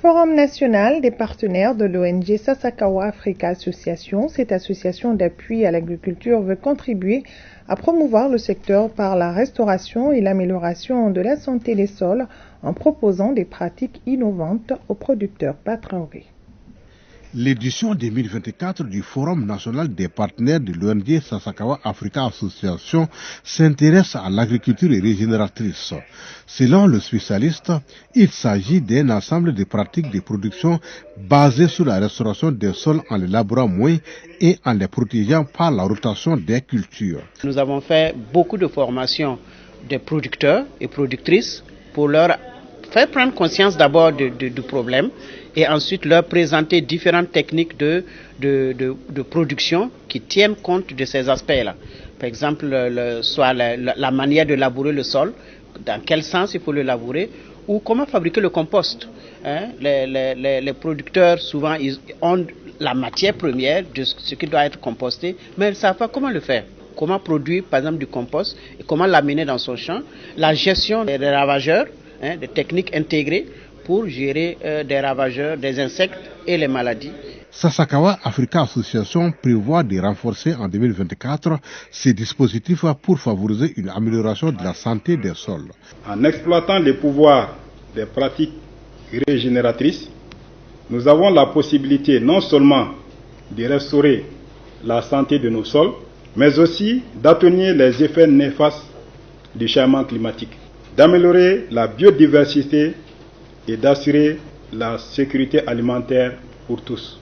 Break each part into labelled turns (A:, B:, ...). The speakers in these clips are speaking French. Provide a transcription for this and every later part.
A: Forum national des partenaires de l'ONG Sasakawa Africa Association, cette association d'appui à l'agriculture veut contribuer à promouvoir le secteur par la restauration et l'amélioration de la santé des sols en proposant des pratiques innovantes aux producteurs. Patraoré.
B: L'édition 2024 du Forum national des partenaires de l'ONG Sasakawa Africa Association s'intéresse à l'agriculture régénératrice. Selon le spécialiste, il s'agit d'un ensemble de pratiques de production basées sur la restauration des sols en les labourant moins et en les protégeant par la rotation des cultures.
C: Nous avons fait beaucoup de formations des producteurs et productrices pour leur faire prendre conscience d'abord du problème et ensuite leur présenter différentes techniques de production qui tiennent compte de ces aspects-là. Par exemple, soit la manière de labourer le sol, dans quel sens il faut le labourer, ou comment fabriquer le compost. Les producteurs, souvent, ils ont la matière première de ce qui doit être composté, mais ils ne savent pas comment le faire. Comment produire, par exemple, du compost et comment l'amener dans son champ. La gestion des ravageurs, des techniques intégrées pour gérer des ravageurs, des insectes et les maladies.
B: Sasakawa Africa Association prévoit de renforcer en 2024 ces dispositifs pour favoriser une amélioration de la santé des sols.
D: En exploitant les pouvoirs des pratiques régénératrices, nous avons la possibilité non seulement de restaurer la santé de nos sols, mais aussi d'atténuer les effets néfastes du changement climatique, d'améliorer la biodiversité et d'assurer la sécurité alimentaire pour tous.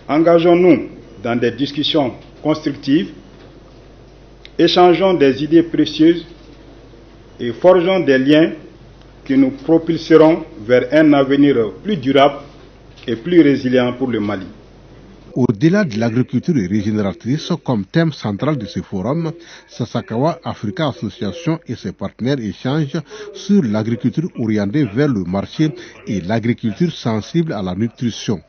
D: Engageons-nous dans des discussions constructives, échangeons des idées précieuses et forgeons des liens qui nous propulseront vers un avenir plus durable et plus résilient pour le Mali.
B: Au-delà de l'agriculture régénératrice comme thème central de ce forum, Sasakawa Africa Association et ses partenaires échangent sur l'agriculture orientée vers le marché et l'agriculture sensible à la nutrition.